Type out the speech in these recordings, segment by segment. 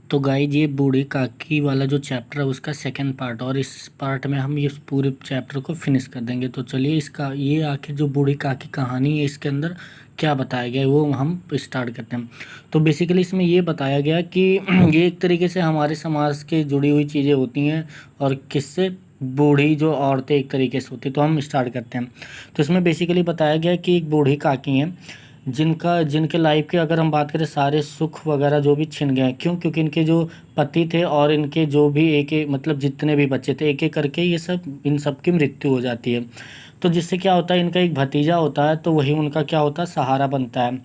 तो गाइज ये बूढ़ी काकी वाला जो चैप्टर है उसका सेकंड पार्ट, और इस पार्ट में हम ये पूरे चैप्टर को फिनिश कर देंगे। तो चलिए इसका ये आखिर जो बूढ़ी काकी कहानी है इसके अंदर क्या बताया गया है वो हम स्टार्ट करते हैं। तो बेसिकली इसमें ये बताया गया कि ये एक तरीके से हमारे समाज के जुड़ी हुई चीज़ें होती हैं, और किससे, बूढ़ी जो औरतें एक तरीके से होती हैं। तो हम स्टार्ट करते हैं। तो इसमें बेसिकली बताया गया कि एक बूढ़ी काकी हैं जिनके लाइफ के अगर हम बात करें सारे सुख वगैरह जो भी छिन गए हैं। क्यों? क्योंकि इनके जो पति थे और इनके जो भी एक एक मतलब जितने भी बच्चे थे एक एक करके ये सब इन सब की मृत्यु हो जाती है। तो जिससे क्या होता है, इनका एक भतीजा होता है तो वही उनका क्या होता है, सहारा बनता है।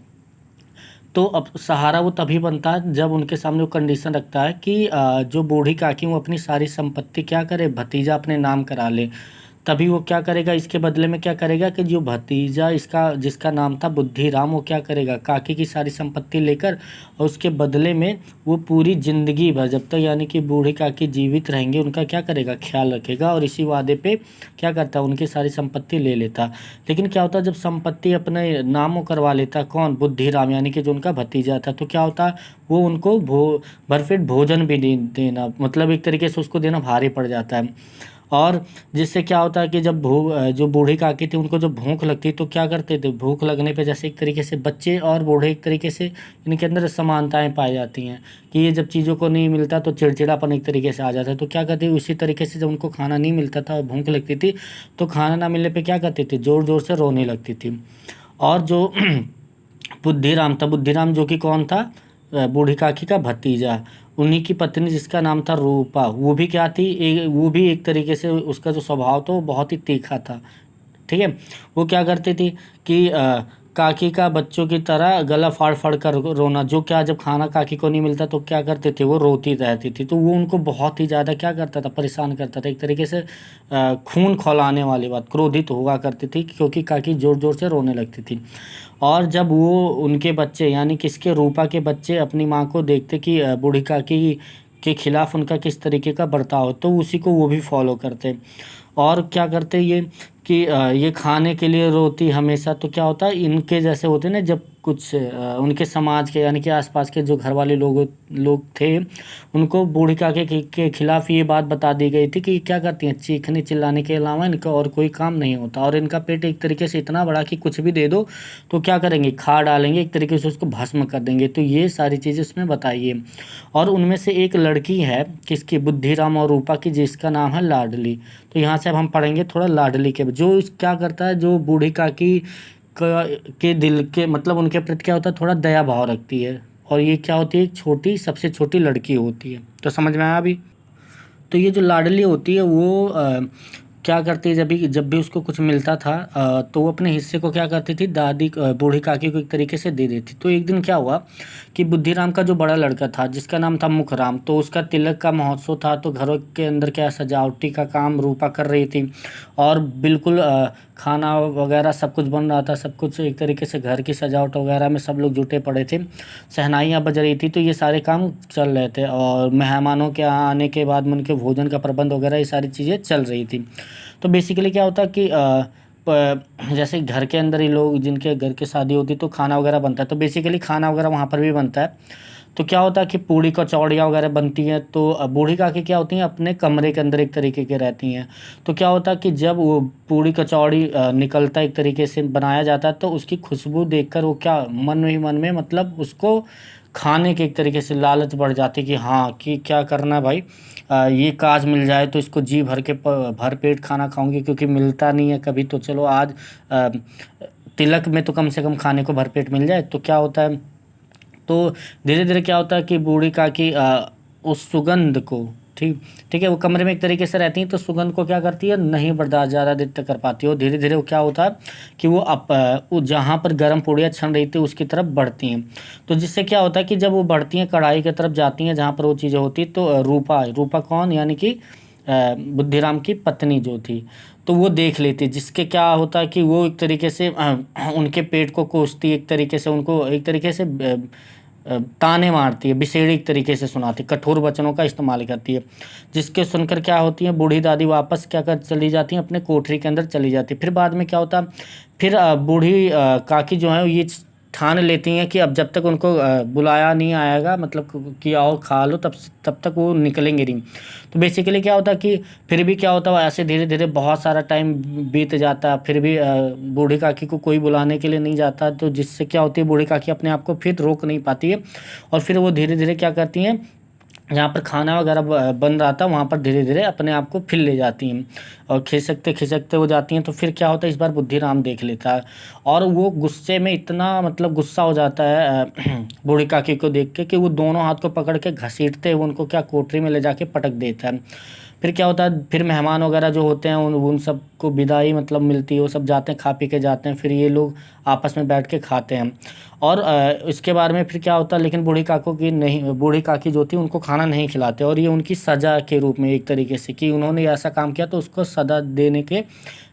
तो अब सहारा वो तभी बनता है जब उनके सामने वो कंडीशन रखता है कि जो बूढ़ी काकी वो अपनी सारी संपत्ति क्या करे, भतीजा अपने नाम करा ले। तभी वो क्या करेगा, इसके बदले में क्या करेगा कि जो भतीजा इसका जिसका नाम था बुद्धिराम, वो क्या करेगा, काकी की सारी संपत्ति लेकर, और उसके बदले में वो पूरी जिंदगी भर जब तक यानी कि बूढ़ी काकी जीवित रहेंगे उनका क्या करेगा, ख्याल रखेगा। और इसी वादे पे क्या करता है, उनकी सारी संपत्ति ले लेता। लेकिन क्या होता, जब संपत्ति अपने नामों करवा लेता कौन, बुद्धिराम यानी कि जो उनका भतीजा था, तो क्या होता, वो उनको भरपेट भोजन भी नहीं देना, मतलब एक तरीके से उसको देना भारी पड़ जाता है। और जिससे क्या होता है कि जब जो बूढ़ी काकी थी उनको जब भूख लगती तो क्या करते थे, भूख लगने पे जैसे एक तरीके से बच्चे और बूढ़े एक तरीके से इनके अंदर समानताएं पाई जाती हैं कि ये जब चीज़ों को नहीं मिलता तो चिड़चिड़ापन एक तरीके से आ जाता है। तो क्या करते, उसी तरीके से जब उनको खाना नहीं मिलता था और भूख लगती थी तो खाना ना मिलने पे क्या करती थी, ज़ोर ज़ोर से रोने लगती थी। और जो बुद्धिराम था, बुद्धिराम जो कि कौन था, बूढ़ी काकी का भतीजा, उन्हीं की पत्नी जिसका नाम था रूपा, वो भी क्या थी, वो भी एक तरीके से उसका जो स्वभाव था वो बहुत ही तीखा था। ठीक है। वो क्या करती थी कि काकी का बच्चों की तरह गला फाड़ फाड़ कर रोना, जो क्या जब खाना काकी को नहीं मिलता तो क्या करते थे, वो रोती रहती थी। तो वो उनको बहुत ही ज़्यादा क्या करता था, परेशान करता था, एक तरीके से खून खौलाने वाली बात, क्रोधित हुआ करती थी क्योंकि काकी ज़ोर ज़ोर से रोने लगती थी। और जब वो उनके बच्चे यानी किसके, रूपा के बच्चे अपनी माँ को देखते कि बूढ़ी काकी के खिलाफ उनका किस तरीके का बर्ताव हो, तो उसी को वो भी फॉलो करते। और क्या करते ये कि ये खाने के लिए रोती हमेशा। तो क्या होता है, इनके जैसे होते ना, जब कुछ उनके समाज के यानी कि आसपास के जो घर वाले लोग लोग थे उनको बूढ़ी काके के खिलाफ ये बात बता दी गई थी कि क्या करती हैं, चीखने चिल्लाने के अलावा इनका और कोई काम नहीं होता, और इनका पेट एक तरीके से इतना बड़ा कि कुछ भी दे दो तो क्या करेंगे, खा डालेंगे, एक तरीके से उसको भस्म कर देंगे। तो ये सारी चीज़ें उसमें बताइए। और उनमें से एक लड़की है किसकी, बुद्धिराम और रूपा की, जिसका नाम है लाडली। तो यहाँ से अब हम पढ़ेंगे थोड़ा लाडली के, जो क्या करता है, जो बूढ़ी काकी के दिल के मतलब उनके प्रति क्या होता है, थोड़ा दया भाव रखती है। और ये क्या होती है, एक छोटी सबसे छोटी लड़की होती है। तो समझ में आया अभी। तो ये जो लाडली होती है वो क्या करती है, जब भी उसको कुछ मिलता था तो वो अपने हिस्से को क्या करती थी, दादी बूढ़ी काकी को एक तरीके से दे देती। तो एक दिन क्या हुआ कि बुद्धिराम का जो बड़ा लड़का था जिसका नाम था मुखराम, तो उसका तिलक का महोत्सव था। तो घरों के अंदर क्या सजावटी का काम रूपा कर रही थी, और बिल्कुल खाना वगैरह सब कुछ बन रहा था, सब कुछ एक तरीके से घर की सजावट वगैरह में सब लोग जुटे पड़े थे, शहनाइयाँ बज रही थी। तो ये सारे काम चल रहे थे, और मेहमानों के आने के बाद में उनके भोजन का प्रबंध वगैरह ये सारी चीज़ें चल रही थी। तो बेसिकली क्या होता कि जैसे घर के अंदर ही लोग जिनके घर की शादी होती तो खाना वगैरह बनता है, तो बेसिकली खाना वगैरह वहाँ पर भी बनता है। तो क्या होता है कि पूड़ी कचौड़ियाँ वगैरह बनती हैं। तो बूढ़ी काकी क्या होती हैं, अपने कमरे के अंदर एक तरीके के रहती हैं। तो क्या होता है कि जब वो पूड़ी कचौड़ी निकलता एक तरीके से बनाया जाता है तो उसकी खुशबू देखकर वो क्या मन में ही मन में मतलब उसको खाने के एक तरीके से लालच बढ़ जाती कि हाँ कि क्या करना है भाई, ये काज मिल जाए तो इसको जी भर के भर पेट खाना खाऊंगी, क्योंकि मिलता नहीं है कभी। तो चलो आज अ, तिलक में तो कम से कम खाने को भरपेट मिल जाए। तो क्या होता है, तो धीरे धीरे क्या होता है कि बूढ़ी काकी उस सुगंध को, ठीक ठीक है, वो कमरे में एक तरीके से रहती हैं तो सुगंध को क्या करती है, नहीं बर्दाश्त ज़्यादा देर तक कर पाती है। और धीरे धीरे वो क्या होता है कि वो जहाँ पर गर्म पूड़ियाँ छन रही थी उसकी तरफ बढ़ती हैं। तो जिससे क्या होता है कि जब वो बढ़ती हैं कढ़ाई की तरफ जाती हैं जहाँ पर वो चीज़ें होती तो रूपा रूपा कौन, यानी कि बुद्धिराम की पत्नी जो थी, तो वो देख लेती, जिसके क्या होता है कि वो एक तरीके से उनके पेट को कोसती, एक तरीके से उनको एक तरीके से ताने मारती है, बिसेड़ी एक तरीके से सुनाती, कठोर वचनों का इस्तेमाल करती है। जिसके सुनकर क्या होती है, बूढ़ी दादी वापस क्या कर चली जाती हैं, अपने कोठरी के अंदर चली जाती है। फिर बाद में क्या होता है, फिर बूढ़ी काकी जो है ये ठान लेती हैं कि अब जब तक उनको बुलाया नहीं आएगा, मतलब कि आओ खा लो, तब तक वो निकलेंगे नहीं। तो बेसिकली क्या होता है कि फिर भी क्या होता है, ऐसे धीरे धीरे बहुत सारा टाइम बीत जाता है, फिर भी बूढ़ी काकी को कोई बुलाने के लिए नहीं जाता, तो जिससे क्या होती है, बूढ़ी काकी अपने आप को फिर रोक नहीं पाती है, और फिर वो धीरे धीरे क्या करती हैं, जहाँ पर खाना वगैरह बन रहा था वहाँ पर धीरे धीरे अपने आप को फिर ले जाती हैं, और खिसकते खिसकते हो जाती हैं। तो फिर क्या होता है, इस बार बुद्धिराम देख लेता है, और वो गुस्से में इतना मतलब गुस्सा हो जाता है बूढ़ी काकी को देख के, कि वो दोनों हाथ को पकड़ के घसीटते हुए उनको क्या कोठरी में ले जाके पटक देता है। फिर क्या होता है, फिर मेहमान वगैरह जो होते हैं उन सबको विदाई मतलब मिलती है, वो सब जाते हैं, खा पी के जाते हैं, फिर ये लोग आपस में बैठ के खाते हैं। और इसके बारे में फिर क्या होता है, लेकिन बूढ़ी काकी जो थी उनको खाना नहीं खिलाते, और ये उनकी सज़ा के रूप में एक तरीके से, कि उन्होंने ऐसा काम किया तो उसको सज़ा देने के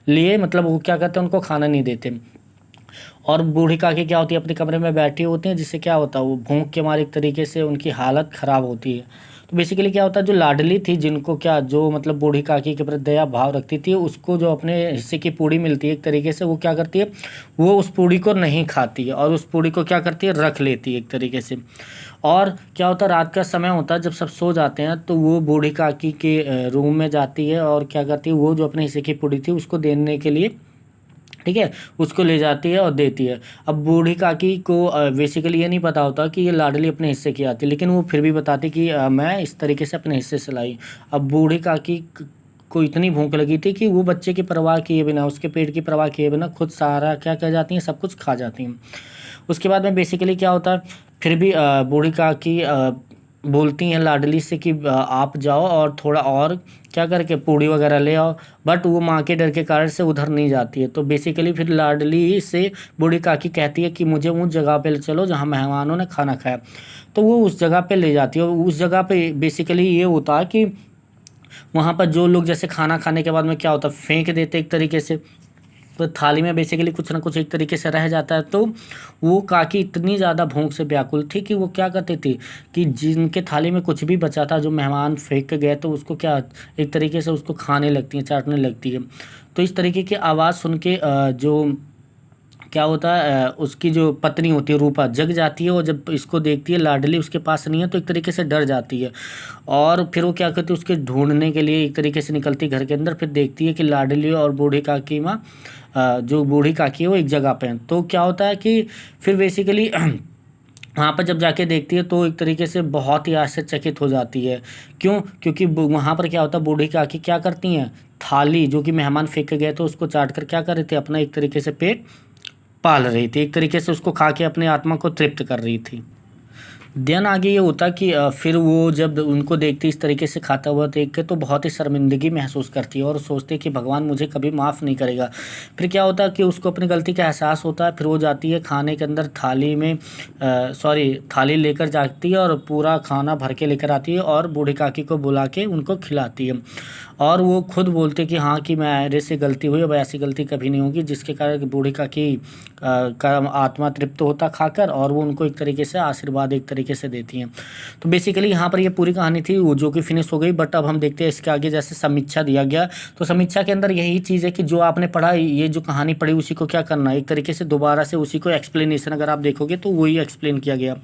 लिए मतलब वो क्या करते हैं, उनको खाना नहीं देते। और बूढ़ी काकी क्या होती है, अपने कमरे में बैठी होती हैं, जिससे क्या होता है, वो भूख के मारे एक तरीके से उनकी हालत ख़राब होती है। तो बेसिकली क्या होता है, जो लाडली थी, जिनको क्या जो मतलब बूढ़ी काकी के प्रति दया भाव रखती थी, उसको जो अपने हिस्से की पूड़ी मिलती है एक तरीके से, वो क्या करती है, वो उस पूड़ी को नहीं खाती है, और उस पूड़ी को क्या करती है, रख लेती है एक तरीके से। और क्या होता है, रात का समय होता है, जब सब सो जाते हैं, तो वो बूढ़ी काकी के रूम में जाती है, और क्या करती है, वो जो अपने हिस्से की पूड़ी थी उसको देने के लिए, ठीक है, उसको ले जाती है और देती है। अब बूढ़ी काकी को बेसिकली ये नहीं पता होता कि ये लाडली अपने हिस्से की आती है, लेकिन वो फिर भी बताती कि मैं इस तरीके से अपने हिस्से से लाई। अब बूढ़ी काकी को इतनी भूख लगी थी कि वो बच्चे की परवाह किए बिना, उसके पेट की परवाह किए बिना खुद सारा क्या कर जाती हैं, सब कुछ खा जाती हैं। उसके बाद में बेसिकली क्या होता है, फिर भी बूढ़ी काकी बोलती हैं लाडली से कि आप जाओ और थोड़ा और क्या करके पूड़ी वगैरह ले आओ, बट वो माँ के डर के कारण से उधर नहीं जाती है। तो बेसिकली फिर लाडली से बूढ़ी काकी कहती है कि मुझे उस जगह पे ले चलो जहाँ मेहमानों ने खाना खाया। तो वो उस जगह पे ले जाती है, और उस जगह पे बेसिकली ये होता है कि वहाँ पर जो लोग जैसे खाना खाने के बाद में क्या होता है, फेंक देते एक तरीके से, तो थाली में बेसिकली कुछ ना कुछ एक तरीके से रह जाता है। तो वो काकी इतनी ज़्यादा भूख से व्याकुल थी कि वो क्या करती थी कि जिनके थाली में कुछ भी बचा था, जो मेहमान फेंक के गए, तो उसको क्या एक तरीके से उसको खाने लगती हैं, चाटने लगती है। तो इस तरीके की आवाज़ सुन के जो क्या होता है, उसकी जो पत्नी होती है रूपा जग जाती है, और जब इसको देखती है लाडली उसके पास नहीं है, तो एक तरीके से डर जाती है, और फिर वो क्या करती है, उसके ढूंढने के लिए एक तरीके से निकलती है घर के अंदर। फिर देखती है कि लाडली और बूढ़ी काकी माँ जो बूढ़ी काकी है वो एक जगह पे हैं। तो क्या होता है कि फिर बेसिकली वहाँ पर जब जाके देखती है, तो एक तरीके से बहुत ही आश्चर्यचकित हो जाती है। क्यों? क्योंकि वहाँ पर क्या होता है, बूढ़ी काकी क्या करती हैं, थाली जो कि मेहमान फेंक के गए थे उसको चाट कर क्या कर रहे थे, अपना एक तरीके से पेट पाल रही थी, एक तरीके से उसको खा के अपनी आत्मा को तृप्त कर रही थी। देन आगे ये होता कि फिर वो जब उनको देखती इस तरीके से खाता हुआ देख के, तो बहुत ही शर्मिंदगी महसूस करती है, और सोचती है कि भगवान मुझे कभी माफ़ नहीं करेगा। फिर क्या होता है कि उसको अपनी गलती का एहसास होता है, फिर वो जाती है खाने के अंदर थाली में थाली लेकर जाती है, और पूरा खाना भर के लेकर आती है, और बूढ़ी काकी को बुला के उनको खिलाती है। और वो खुद बोलते कि हाँ कि मेरे से गलती हुई, अब ऐसी गलती कभी नहीं होगी, जिसके कारण बूढ़ी काकी का आत्मा तृप्त होता खाकर, और वो उनको एक तरीके से आशीर्वाद एक तरीके से देती हैं। तो बेसिकली यहाँ पर ये पूरी कहानी थी वो जो कि फिनिश हो गई। बट अब हम देखते हैं इसके आगे, जैसे समीक्षा दिया गया, तो समीक्षा के अंदर यही चीज़ है कि जो आपने पढ़ा, ये जो कहानी पढ़ी, उसी को क्या करना है, एक तरीके से दोबारा से उसी को एक्सप्लेनेशन अगर आप देखोगे तो वही एक्सप्लेन किया गया।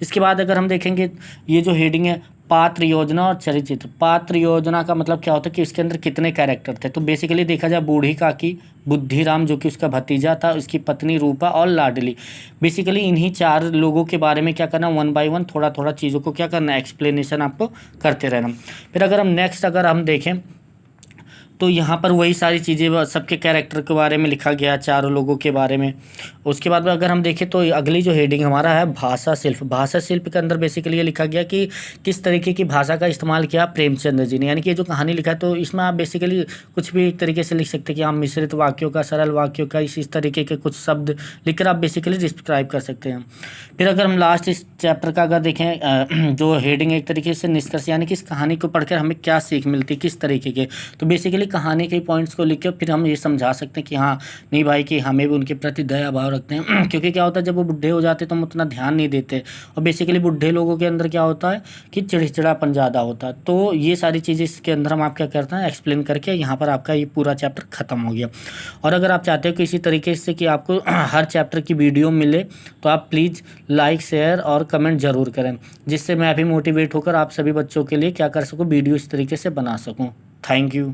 इसके बाद अगर हम देखेंगे, ये जो हेडिंग है पात्र योजना और चरित्र। पात्र योजना का मतलब क्या होता है कि इसके अंदर कितने कैरेक्टर थे। तो बेसिकली देखा जाए, बूढ़ी काकी, बुद्धिराम जो कि उसका भतीजा था, उसकी पत्नी रूपा और लाडली। बेसिकली इन्हीं 4 लोगों के बारे में क्या करना, वन बाय वन थोड़ा थोड़ा चीज़ों को क्या करना, एक्सप्लेनेशन आपको करते रहना। फिर अगर हम नेक्स्ट अगर हम देखें, तो यहाँ पर वही सारी चीज़ें सबके कैरेक्टर के बारे में लिखा गया, 4 लोगों के बारे में। उसके बाद में अगर हम देखें, तो अगली जो हेडिंग हमारा है भाषा शिल्प। भाषा शिल्प के अंदर बेसिकली ये लिखा गया कि किस तरीके की भाषा का इस्तेमाल किया प्रेमचंद जी ने, यानी कि ये जो कहानी लिखा है, तो इसमें आप बेसिकली कुछ भी एक तरीके से लिख सकते हैं कि आप मिश्रित वाक्यों का, सरल वाक्यों का, इस तरीके के कुछ शब्द लिखकर आप बेसिकली डिस्क्राइब कर सकते हैं। फिर अगर हम लास्ट इस चैप्टर का अगर देखें, जो हेडिंग एक तरीके से निष्कर्ष, यानी कि इस कहानी को पढ़कर हमें क्या सीख मिलती है, किस तरीके के, तो बेसिकली खाली कहानी के पॉइंट्स को लिख के फिर हम ये समझा सकते हैं कि हाँ नहीं भाई कि हमें भी उनके प्रति दया भाव रखते हैं क्योंकि क्या होता है जब वो बुढ़े हो जाते हैं तो हम उतना ध्यान नहीं देते, और बेसिकली बुढ़े लोगों के अंदर क्या होता है कि चिड़चिड़ापन ज़्यादा होता है। तो ये सारी चीज़ें इसके अंदर हम आप क्या करते हैं एक्सप्लेन करके यहाँ पर आपका ये पूरा चैप्टर ख़त्म हो गया। और अगर आप चाहते हो कि इसी तरीके से कि आपको हर चैप्टर की वीडियो मिले तो आप प्लीज़ लाइक शेयर और कमेंट ज़रूर करें, जिससे मैं भी मोटिवेट होकर आप सभी बच्चों के लिए क्या कर सकूँ, वीडियो इस तरीके से बना सकूँ। Thank you.